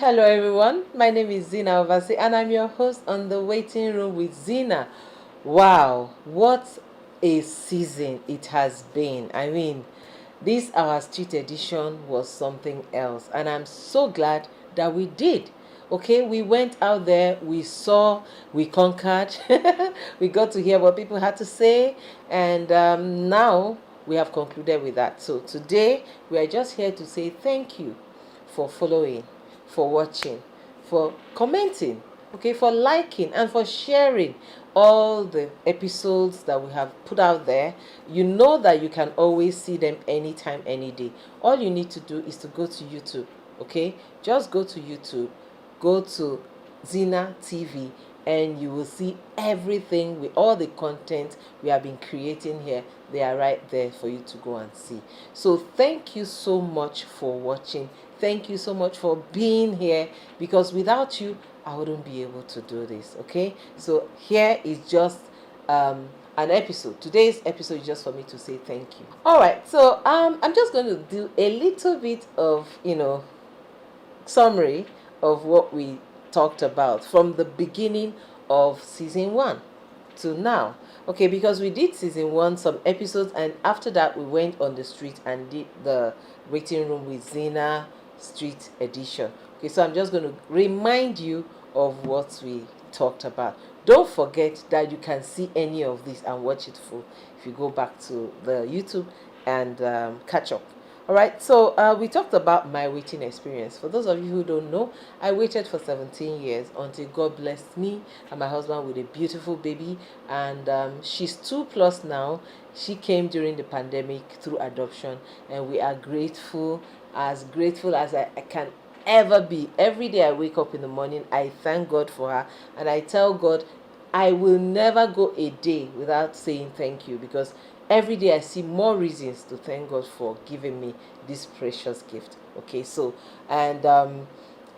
Hello everyone, my name is Zyna Ovasi and I'm your host on the waiting room with Zyna. Wow, what a season it has been. I mean, this our street edition was something else and I'm so glad that we did. Okay, we went out there, we saw, we conquered, we got to hear what people had to say, and now we have concluded with that. So today we are just here to say thank you for following, for watching, for commenting, okay, for liking and for sharing all the episodes that we have put out there. You know that you can always see them anytime, any day. All you need to do is to go to YouTube, okay? Just go to YouTube, go to Zyna TV, and you will see everything with all the content we have been creating here. They are right there for you to go and see. So thank you so much for watching. Thank you so much for being here, because without you I wouldn't be able to do this. Okay, so here is just an episode. Today's episode is just for me to say thank you. All right, so I'm just going to do a little bit of summary of what we talked about from the beginning of season 1 to now. Okay, because we did season 1 some episodes, and after that we went on the street and did the waiting room with Zyna street edition. Okay, so I'm just going to remind you of what we talked about. Don't forget that you can see any of this and watch it full if you go back to the YouTube and catch up. All right, so we talked about my waiting experience. For those of you who don't know, I waited for 17 years until God blessed me and my husband with a beautiful baby, and she's 2+ now. She came during the pandemic through adoption, and we are grateful as I can ever be. Every day I wake up in the morning, I thank God for her, and I tell God I will never go a day without saying thank you, because every day I see more reasons to thank God for giving me this precious gift. Okay, so and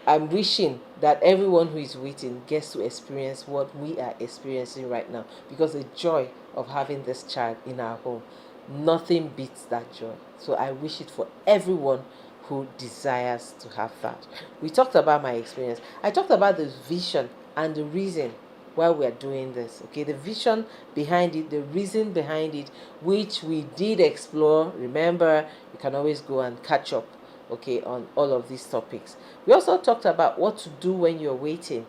I'm wishing that everyone who is waiting gets to experience what we are experiencing right now, because the joy of having this child in our home, nothing beats that joy. So I wish it for everyone who desires to have that. We talked about my experience. I talked about the vision and the reason why we are doing this. Okay, the vision behind it, the reason behind it, which we did explore. Remember, you can always go and catch up, okay, on all of these topics. We also talked about what to do when you're waiting.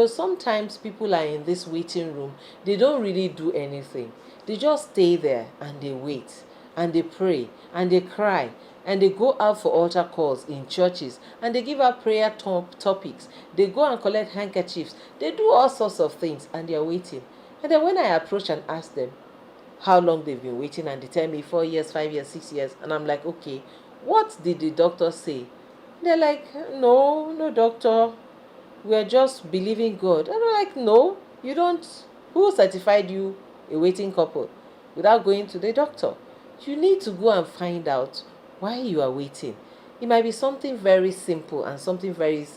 Sometimes people are in this waiting room, they don't really do anything. They just stay there and they wait and they pray and they cry and they go out for altar calls in churches and they give out prayer topics. They go and collect handkerchiefs. They do all sorts of things and they are waiting. And then when I approach and ask them how long they've been waiting, and they tell me 4 years, 5 years, 6 years, and I'm like, okay, what did the doctor say? They're like, no, no doctor, we're just believing God. And I'm like, no, you don't. Who certified you a waiting couple without going to the doctor? You need to go and find out why you are waiting. It might be something very simple and something very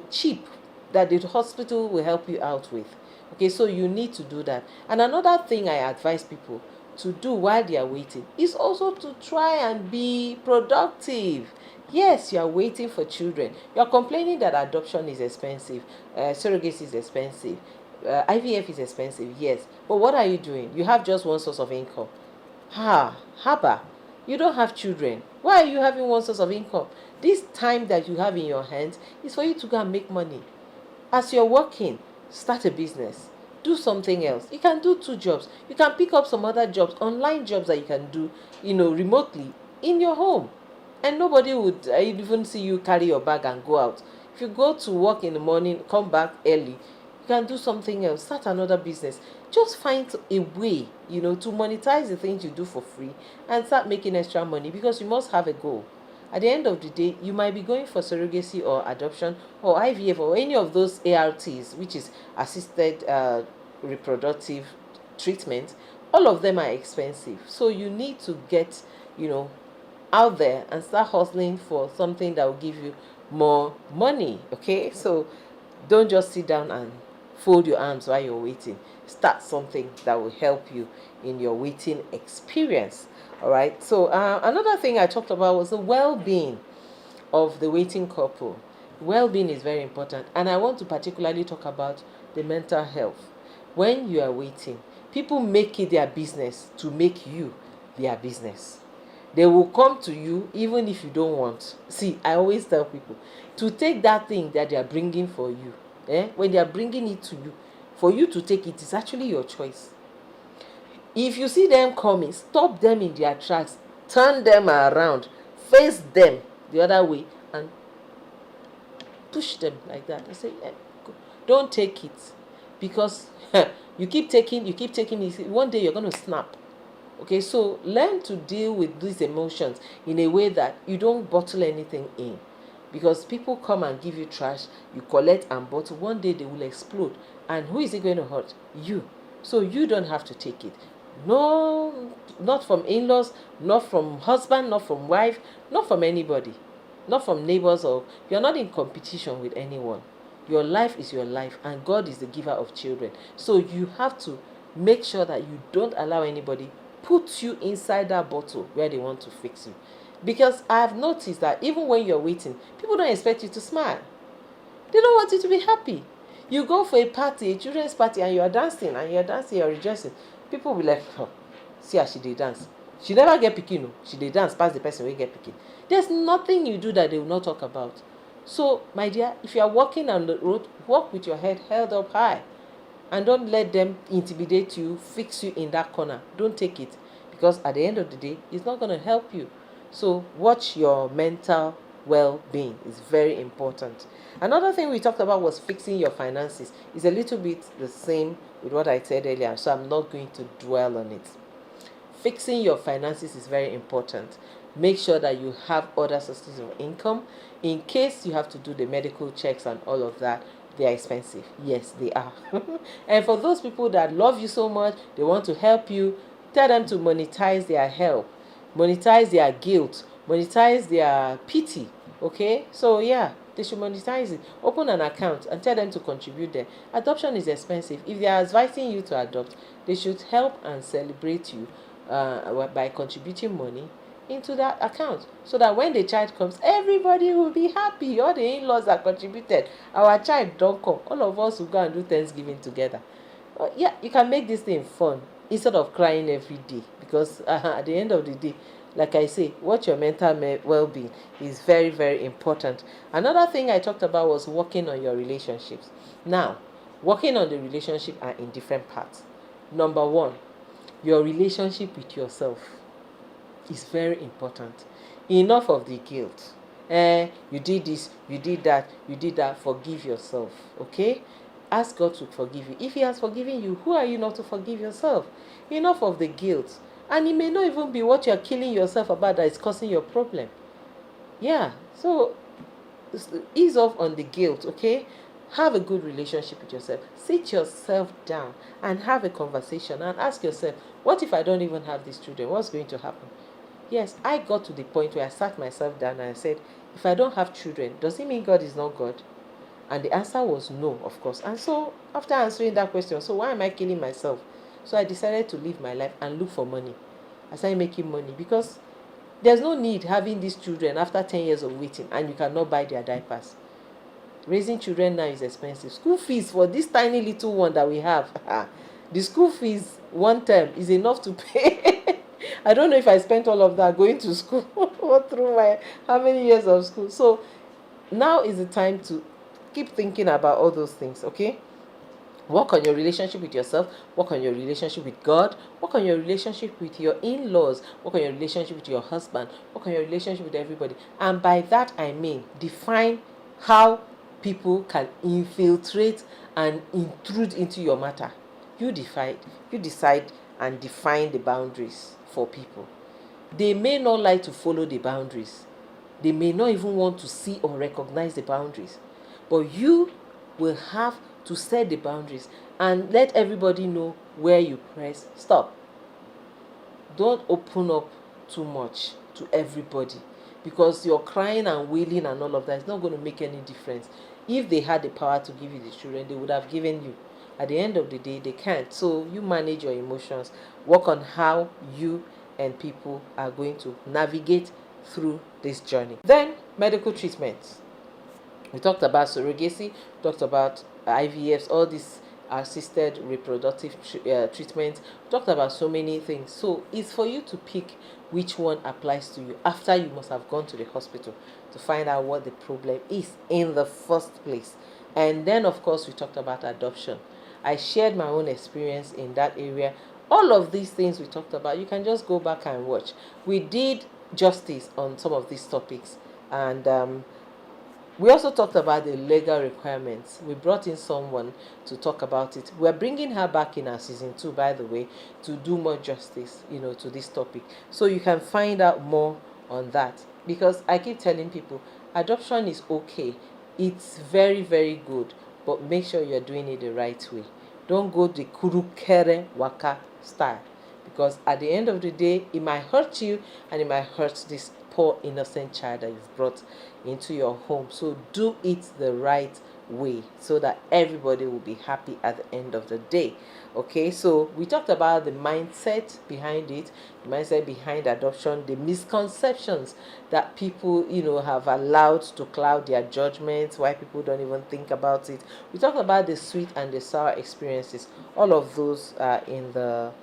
cheap that the hospital will help you out with. Okay, so you need to do that. And another thing I advise people to do while they are waiting is also to try and be productive. Yes, you are waiting for children. You are complaining that adoption is expensive, surrogacy is expensive, IVF is expensive. Yes, but what are you doing? You have just one source of income. Haba, you don't have children. Why are you having one source of income? This time that you have in your hands is for you to go and make money. As you're working, start a business. Do something else. You can do 2 jobs. You can pick up some other jobs, online jobs that you can do, remotely in your home. And nobody would even see you carry your bag and go out. If you go to work in the morning, come back early, you can do something else, start another business. Just find a way, to monetize the things you do for free and start making extra money, because you must have a goal. At the end of the day, you might be going for surrogacy or adoption or IVF or any of those ARTs, which is assisted reproductive treatment. All of them are expensive. So you need to get, out there and start hustling for something that will give you more money. Okay, so don't just sit down and fold your arms while you're waiting. Start something that will help you in your waiting experience. All right, so another thing I talked about was the well-being of the waiting couple. Well-being is very important, and I want to particularly talk about the mental health. When you are waiting, people make it their business to make you their business. They will come to you even if you don't want. See, I always tell people to take that thing that they are bringing for you. When they are bringing it to you, for you to take it is actually your choice. If you see them coming, stop them in their tracks, turn them around, face them the other way, and push them like that. I say, yeah, don't take it, because you keep taking, one day you're going to snap. Okay, so learn to deal with these emotions in a way that you don't bottle anything in, because people come and give you trash, you collect and bottle, one day they will explode, and who is it going to hurt? You. So you don't have to take it. No, not from in-laws, not from husband, not from wife, not from anybody, not from neighbors, or you're not in competition with anyone. Your life is your life, and God is the giver of children. So you have to make sure that you don't allow anybody put you inside that bottle where they want to fix you. Because I've noticed that even when you're waiting, people don't expect you to smile. They don't want you to be happy. You go for a party, a children's party, and you're dancing, you're rejoicing. People will be like, oh, see how she did dance. She never get pikin, no. She did dance past the person will get pikin. There's nothing you do that they will not talk about. So, my dear, if you are walking on the road, walk with your head held up high. And don't let them intimidate you, fix you in that corner. Don't take it, because at the end of the day, it's not going to help you. So watch your mental well-being. It's very important. Another thing we talked about was fixing your finances. It's a little bit the same with what I said earlier, so I'm not going to dwell on it. Fixing your finances is very important. Make sure that you have other sources of income in case you have to do the medical checks and all of that. They are expensive. Yes, they are. And for those people that love you so much, they want to help you, tell them to monetize their help, monetize their guilt, monetize their pity. Okay, so yeah, they should monetize it. Open an account and tell them to contribute there. Adoption is expensive. If they are advising you to adopt, they should help and celebrate you by contributing money into that account, so that when the child comes, everybody will be happy. All the in-laws are contributed, our child don't come, all of us will go and do Thanksgiving together. Yeah, you can make this thing fun instead of crying every day, because at the end of the day, like I say, what your mental well-being is very, very important. Another thing I talked about was working on your relationships. Now, working on the relationship are in different parts. Number one, your relationship with yourself is very important. Enough of the guilt. You did this, you did that, you did that. Forgive yourself, okay? Ask God to forgive you. If He has forgiven you, who are you not to forgive yourself? Enough of the guilt. And it may not even be what you're killing yourself about that is causing your problem. Yeah, so ease off on the guilt, okay? Have a good relationship with yourself. Sit yourself down and have a conversation and ask yourself, what if I don't even have these children? What's going to happen? Yes, I got to the point where I sat myself down and I said, if I don't have children, does it mean God is not God? And the answer was no, of course. And so, after answering that question, so why am I killing myself? So I decided to live my life and look for money. I started making money, because there's no need having these children after 10 years of waiting and you cannot buy their diapers. Raising children now is expensive. School fees for this tiny little one that we have, the school fees one term is enough to pay. I don't know if I spent all of that going to school through my how many years of school. So now is the time to keep thinking about all those things, okay? Work on your relationship with yourself, work on your relationship with God, work on your relationship with your in-laws, work on your relationship with your husband, work on your relationship with everybody. And by that I mean define how people can infiltrate and intrude into your matter. You decide and define the boundaries for people. They may not like to follow the boundaries. They may not even want to see or recognize the boundaries. But you will have to set the boundaries and let everybody know where you press stop. Don't open up too much to everybody, because you're crying and wailing and all of that is not going to make any difference. If they had the power to give you the children, they would have given you. At the end of the day, they can't. So you manage your emotions. Work on how you and people are going to navigate through this journey. Then medical treatments. We talked about surrogacy, talked about IVFs, all these assisted reproductive treatments. We talked about so many things. So it's for you to pick which one applies to you after you must have gone to the hospital to find out what the problem is in the first place. And then, of course, we talked about adoption. I shared my own experience in that area. All of these things we talked about, you can just go back and watch. We did justice on some of these topics, and we also talked about the legal requirements. We brought in someone to talk about it. We're bringing her back in our season 2, by the way, to do more justice, to this topic. So you can find out more on that. Because I keep telling people, adoption is okay. It's very, very good. But make sure you're doing it the right way. Don't go the kurukere waka style. Because at the end of the day, it might hurt you and it might hurt this poor innocent child that you've brought into your home. So do it the right way so that everybody will be happy at the end of the day. Okay, so we talked about the mindset behind it, the mindset behind adoption, the misconceptions that people have allowed to cloud their judgments, why people don't even think about it. We talked about the sweet and the sour experiences. All of those are in our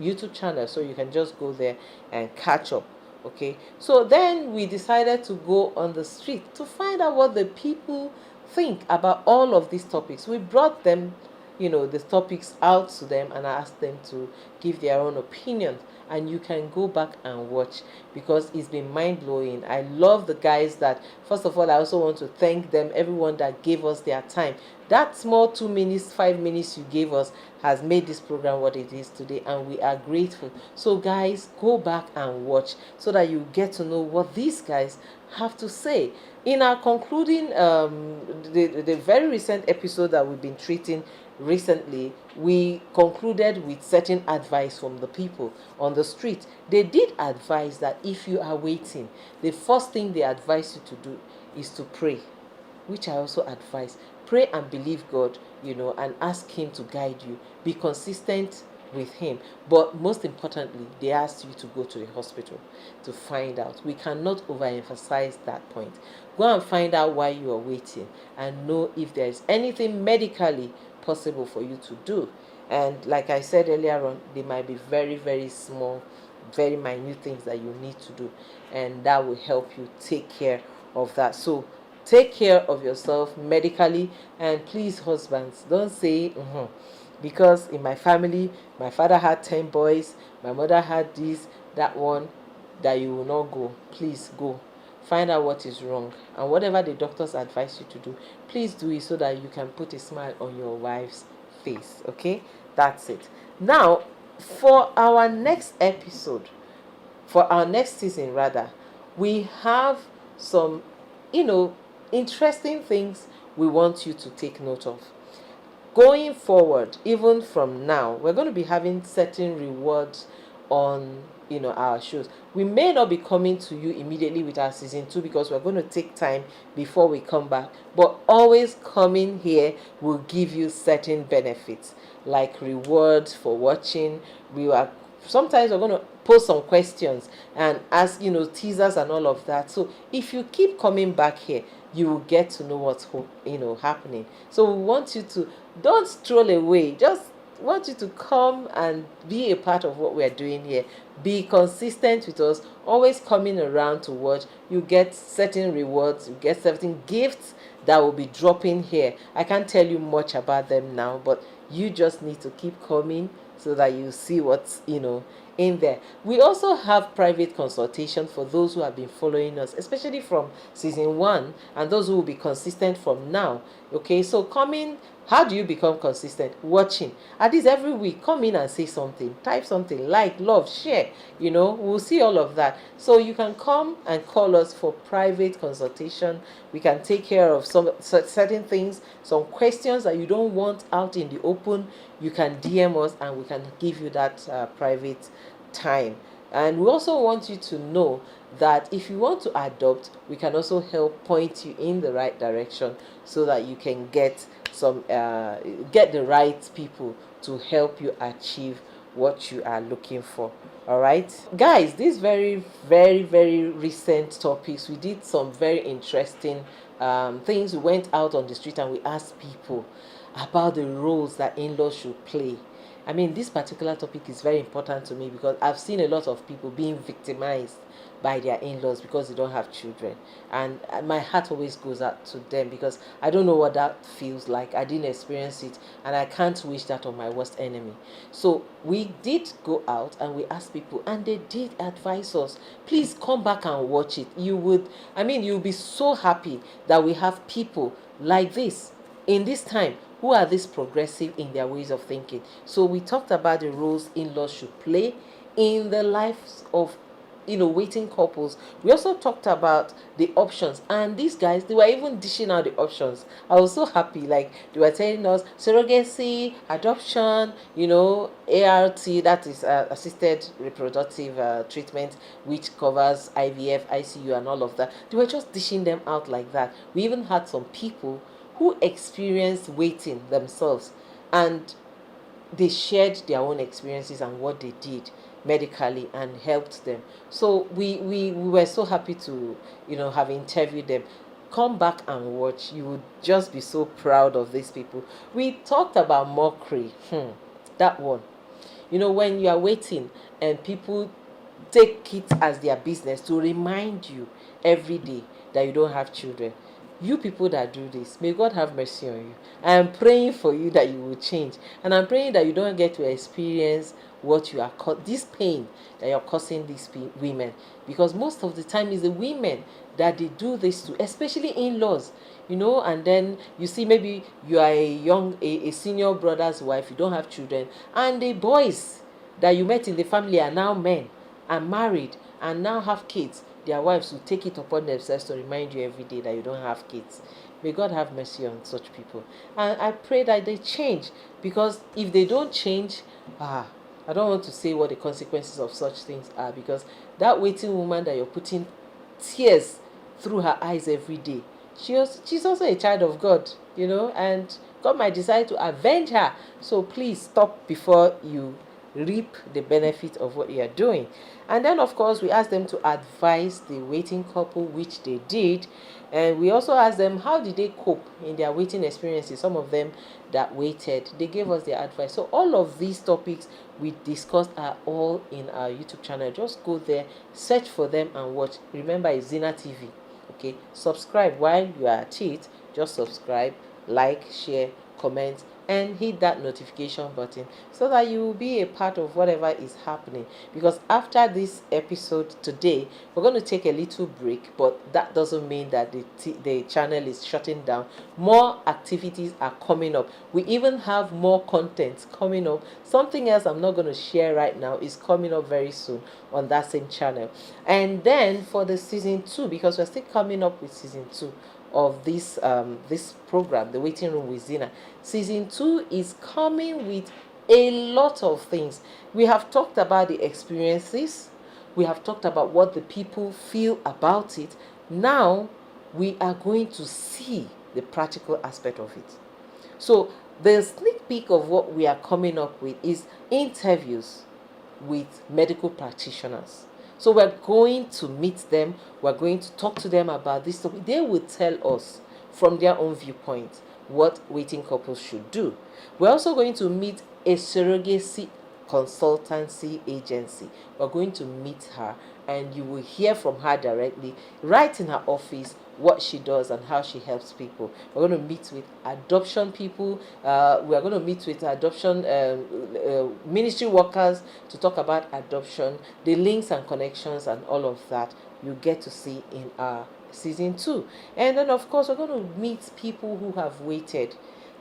YouTube channel, so you can just go there and catch up. Okay, so then we decided to go on the street to find out what the people think about all of these topics. We brought them, the topics out to them and asked them to give their own opinions. And you can go back and watch because it's been mind-blowing. I love the guys that, first of all, I also want to thank them, everyone that gave us their time. That small 2 minutes, 5 minutes you gave us has made this program what it is today, and we are grateful. So guys, go back and watch so that you get to know what these guys have to say. In our concluding, the very recent episode that we've been treating recently, we concluded with certain advice from the people on the street. They did advise that if you are waiting, the first thing they advise you to do is to pray, which I also advise. Pray and believe God, and ask Him to guide you. Be consistent with Him. But most importantly, they asked you to go to the hospital to find out. We cannot overemphasize that point. Go and find out why you are waiting and know if there is anything medically possible for you to do. And like I said earlier on, they might be very, very small, very minute things that you need to do, and that will help you take care of that. So take care of yourself medically, and please, husbands, don't say because in my family my father had 10 boys, my mother had this, that one, that you will not go. Please go. Find out what is wrong, and whatever the doctors advise you to do, please do it so that you can put a smile on your wife's face. Okay, that's it. Now, for our next episode, for our next season rather, we have some interesting things we want you to take note of. Going forward, even from now, we're going to be having certain rewards on our shows. We may not be coming to you immediately with our season 2 because we're going to take time before we come back, but always coming here will give you certain benefits like rewards for watching. Sometimes we're going to post some questions and ask teasers and all of that. So if you keep coming back here, you will get to know what's happening. So we want you to don't stroll away. Just want you to come and be a part of what we're doing here. Be consistent with us, always coming around to watch. You get certain rewards, you get certain gifts that will be dropping here. I can't tell you much about them now, but you just need to keep coming so that you see what's in there. We also have private consultation for those who have been following us, especially from season 1, and those who will be consistent from now. Okay, so how do you become consistent? Watching. At least every week, come in and say something, type something, like, love, share. We'll see all of that. So you can come and call us for private consultation. We can take care of some certain things, some questions that you don't want out in the open. You can DM us and we can give you that private time. And we also want you to know that if you want to adopt, we can also help point you in the right direction so that you can get the right people to help you achieve what you are looking for. All right, guys, these very, very, very recent topics, we did some very interesting things. We went out on the street and we asked people about the roles that in-laws should play. I mean, this particular topic is very important to me because I've seen a lot of people being victimized by their in-laws because they don't have children, and my heart always goes out to them because I don't know what that feels like. I didn't experience it, and I can't wish that on my worst enemy. So we did go out and we asked people, and they did advise us, please come back and watch it. You'll be so happy that we have people like this in this time who are this progressive in their ways of thinking. So we talked about the roles in-laws should play in the lives of waiting couples. We also talked about the options, and these guys, they were even dishing out the options. I was so happy, like they were telling us surrogacy, adoption, ART, that is assisted reproductive treatment, which covers IVF, ICU, and all of that. They were just dishing them out like that. We even had some people who experienced waiting themselves, and they shared their own experiences and what they did medically and helped them. So we were so happy to have interviewed them. Come back and watch. You would just be so proud of these people. We talked about mockery. That one. When you are waiting and people take it as their business to remind you every day that you don't have children. You people that do this, may God have mercy on you. I am praying for you that you will change, and I'm praying that you don't get to experience what you are this pain that you're causing these women, because most of the time it's the women that they do this to, especially in-laws. And then you see, maybe you are a senior brother's wife, you don't have children, and the boys that you met in the family are now men and married and now have kids. Their wives will take it upon themselves to remind you every day that you don't have kids. May God have mercy on such people. And I pray that they change, because if they don't change, I don't want to say what the consequences of such things are, because that waiting woman that you're putting tears through her eyes every day, she's also a child of God, and God might decide to avenge her. So please stop before you reap the benefit of what you are doing. And then, of course, we asked them to advise the waiting couple, which they did. And we also asked them, how did they cope in their waiting experiences? Some of them that waited, they gave us their advice. So all of these topics we discussed are all in our YouTube channel. Just go there, search for them and watch. Remember, it's Zyna TV. Okay, subscribe while you are at it. Just subscribe, like, share, comment, and hit that notification button so that you will be a part of whatever is happening. Because after this episode today, we're going to take a little break, but that doesn't mean that the channel is shutting down. More activities are coming up. We even have more content coming up. Something else I'm not going to share right now is coming up very soon on that same channel. And then for the season 2, because we're still coming up with season 2 of this program, the waiting room with Zyna. Season 2 is coming with a lot of things. We have talked about the experiences, we have talked about what the people feel about it. Now we are going to see the practical aspect of it. So the sneak peek of what we are coming up with is interviews with medical practitioners. So we're going to meet them, we're going to talk to them about this topic. They will tell us from their own viewpoint what waiting couples should do. We're also going to meet a surrogacy consultancy agency. We're going to meet her, and you will hear from her directly right in her office what she does and how she helps people. We're going to meet with adoption people. We're going to meet with adoption ministry workers to talk about adoption, the links and connections and all of that you get to see in our season 2. And then, of course, we're going to meet people who have waited.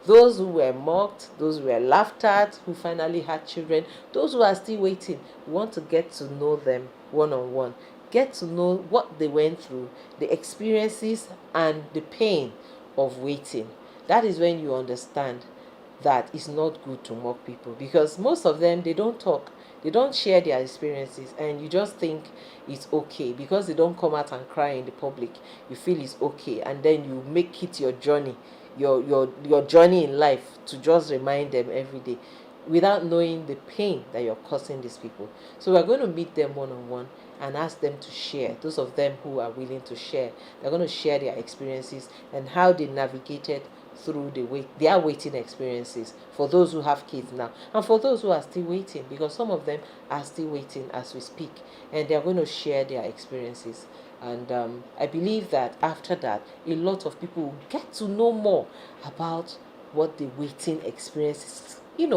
Those who were mocked, those who were laughed at, who finally had children, those who are still waiting. We want to get to know them one-on-one. Get to know what they went through, the experiences and the pain of waiting. That is when you understand that it's not good to mock people, because most of them, they don't talk, they don't share their experiences, and you just think it's okay because they don't come out and cry in the public. You feel it's okay, and then you make it your journey, your journey in life, to just remind them every day. without knowing the pain that you're causing these people. So we're going to meet them one-on-one and ask them to share. Those of them who are willing to share, they're going to share their experiences and how they navigated through their waiting experiences, for those who have kids now and for those who are still waiting, because some of them are still waiting as we speak, and they're going to share their experiences. And I believe that after that, a lot of people will get to know more about what the waiting experience is,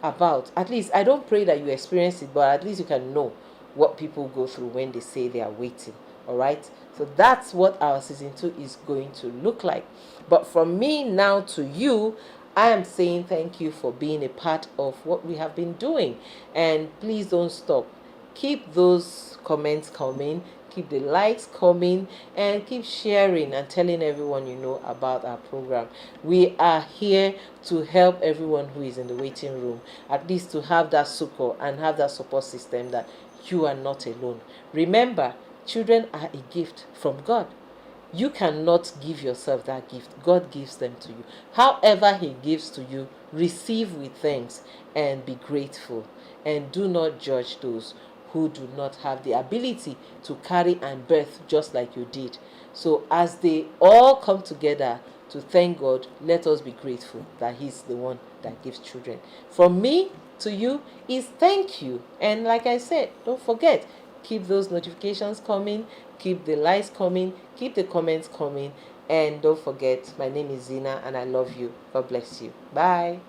about. At least, I don't pray that you experience it, but at least you can know what people go through when they say they are waiting. All right. So that's what our season 2 is going to look like. But from me now to you, I am saying thank you for being a part of what we have been doing. And please don't stop. Keep those comments coming, keep the likes coming, and keep sharing and telling everyone you know about our program. We are here to help everyone who is in the waiting room, at least to have that succor and have that support system that you are not alone. Remember, children are a gift from God. You cannot give yourself that gift. God gives them to you. However He gives to you, receive with thanks and be grateful. And do not judge those who do not have the ability to carry and birth just like you did. So as they all come together to thank God, let us be grateful that He's the one that gives children. From me to you is thank you. And like I said, don't forget, keep those notifications coming, keep the likes coming, keep the comments coming, and don't forget, my name is Zyna and I love you. God bless you. Bye.